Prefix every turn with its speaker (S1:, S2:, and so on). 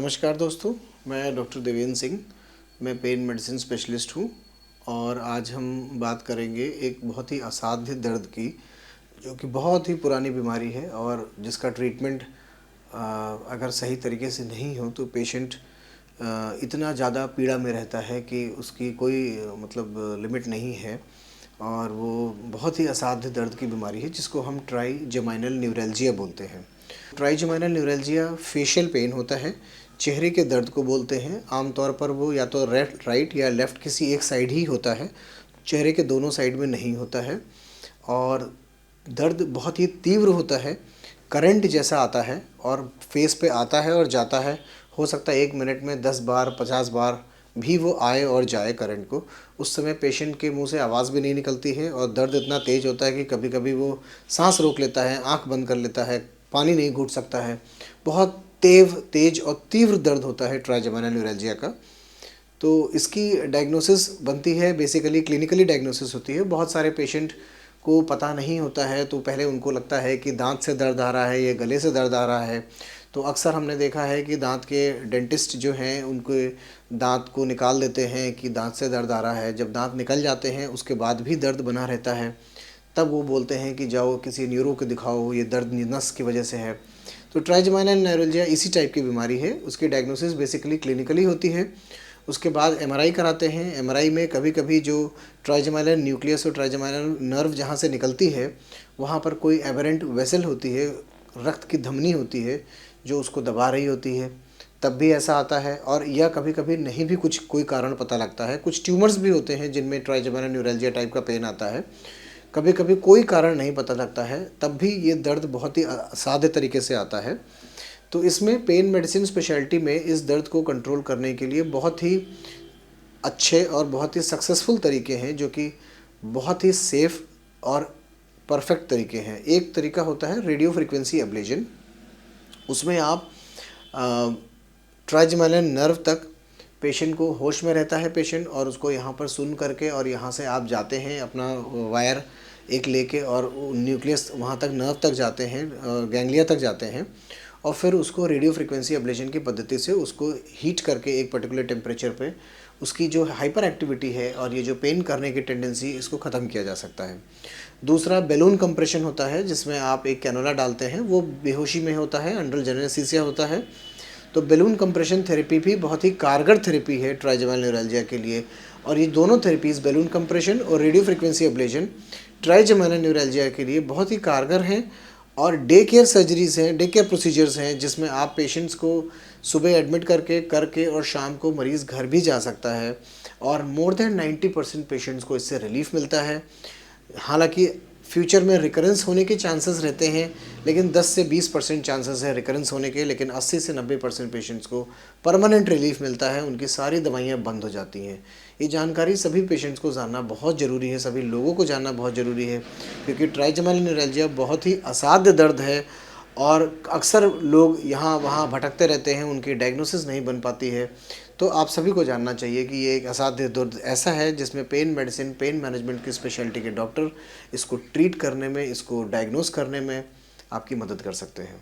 S1: नमस्कार दोस्तों, मैं डॉक्टर देवेंद्र सिंह। मैं पेन मेडिसिन स्पेशलिस्ट हूँ और आज हम बात करेंगे एक बहुत ही असाध्य दर्द की, जो कि बहुत ही पुरानी बीमारी है और जिसका ट्रीटमेंट अगर सही तरीके से नहीं हो तो पेशेंट इतना ज़्यादा पीड़ा में रहता है कि उसकी कोई मतलब लिमिट नहीं है। और वो बहुत ही असाध्य दर्द की बीमारी है जिसको हम ट्राइजेमाइनल न्यूरैल्जिया बोलते हैं। ट्राइजेमाइनल न्यूरैल्जिया फेशियल पेन होता है, चेहरे के दर्द को बोलते हैं। आमतौर पर वो या तो राइट या लेफ़्ट किसी एक साइड ही होता है, चेहरे के दोनों साइड में नहीं होता है। और दर्द बहुत ही तीव्र होता है, करंट जैसा आता है और फेस पे आता है और जाता है। हो सकता है 1 मिनट में 10 बार 50 बार भी वो आए और जाए करंट को। उस समय पेशेंट के मुंह से आवाज़ भी नहीं निकलती है और दर्द इतना तेज़ होता है कि कभी कभी वो सांस रोक लेता है, आंख बंद कर लेता है, पानी नहीं घूट सकता है। बहुत तेज और तीव्र दर्द होता है ट्राइजेमाइनल न्यूरैल्जिया का। तो इसकी डायग्नोसिस बनती है, बेसिकली क्लिनिकली डायग्नोसिस होती है। बहुत सारे पेशेंट को पता नहीं होता है, तो पहले उनको लगता है कि दांत से दर्द आ रहा है या गले से दर्द आ रहा है। तो अक्सर हमने देखा है कि दांत के डेंटिस्ट जो हैं उनके दांत को निकाल देते हैं कि दांत से दर्द आ रहा है। जब दांत निकल जाते हैं उसके बाद भी दर्द बना रहता है, तब वो बोलते हैं कि जाओ किसी न्यूरो को दिखाओ, ये दर्द नस की वजह से है। तो ट्राइजेमाइनल न्यूरैल्जिया इसी टाइप की बीमारी है। उसकी डायग्नोसिस बेसिकली क्लिनिकली होती है। उसके बाद एमआरआई कराते हैं। एमआरआई में कभी कभी जो ट्राइजेमाइनल न्यूक्लियस और ट्राइजेमाइनल नर्व जहाँ से निकलती है वहाँ पर कोई एबरेंट वेसल होती है, रक्त की धमनी होती है जो उसको दबा रही होती है, तब भी ऐसा आता है। और या कभी कभी नहीं भी कुछ कोई कारण पता लगता है। कुछ ट्यूमर्स भी होते हैं जिनमें ट्राइजेमाइनल न्यूरैल्जिया टाइप का पेन आता है। कभी कभी कोई कारण नहीं पता लगता है, तब भी ये दर्द बहुत ही असाध्य तरीके से आता है। तो इसमें पेन मेडिसिन स्पेशलिटी में इस दर्द को कंट्रोल करने के लिए बहुत ही अच्छे और बहुत ही सक्सेसफुल तरीके हैं, जो कि बहुत ही सेफ़ और परफेक्ट तरीके हैं। एक तरीका होता है रेडियो फ्रिक्वेंसी एब्लेजन। उसमें आप ट्राइजेमाइनल नर्व तक पेशेंट को होश में रहता है पेशेंट, और उसको यहाँ पर सुन करके और यहाँ से आप जाते हैं अपना वायर एक लेके और न्यूक्लियस वहाँ तक नर्व तक जाते हैं, गैंग्लिया तक जाते हैं, और फिर उसको रेडियो फ्रिक्वेंसी एब्लेशन की पद्धति से उसको हीट करके एक पर्टिकुलर टेम्परेचर पे उसकी जो हाइपर एक्टिविटी है और ये जो पेन करने की टेंडेंसी, इसको ख़त्म किया जा सकता है। दूसरा बैलून कंप्रेशन होता है, जिसमें आप एक कैनोला डालते हैं, वो बेहोशी में होता है, अंडर जेनेसिसिया होता है। तो बैलून कंप्रेशन थेरेपी भी बहुत ही कारगर थेरेपी है ट्राइजेमाइनल न्यूरैल्जिया के लिए। और ये दोनों थेरेपीज़, बैलून कंप्रेशन और radio frequency ablation, trigeminal neuralgia के लिए बहुत ही कारगर हैं। और डे केयर सर्जरीज़ हैं, डे केयर प्रोसीजर्स हैं, जिसमें आप पेशेंट्स को सुबह एडमिट करके और शाम को मरीज़ घर भी जा सकता है। और मोर देन 90% पेशेंट्स को इससे रिलीफ मिलता है। हालांकि फ्यूचर में रिकरेंस होने के चांसेस रहते हैं, लेकिन 10 से 20% चांसेस है रिकरेंस होने के, लेकिन 80 से 90% पेशेंट्स को परमानेंट रिलीफ मिलता है, उनकी सारी दवाइयाँ बंद हो जाती हैं। ये जानकारी सभी पेशेंट्स को जानना बहुत ज़रूरी है, सभी लोगों को जानना बहुत ज़रूरी है, क्योंकि ट्राइजेमाइनल न्यूरैल्जिया बहुत ही असाध्य दर्द है और अक्सर लोग यहाँ वहाँ भटकते रहते हैं, उनकी डायग्नोसिस नहीं बन पाती है। तो आप सभी को जानना चाहिए कि ये एक असाध्य दर्द ऐसा है जिसमें पेन मेडिसिन, पेन मैनेजमेंट की स्पेशलिटी के डॉक्टर इसको ट्रीट करने में, इसको डायग्नोस करने में आपकी मदद कर सकते हैं।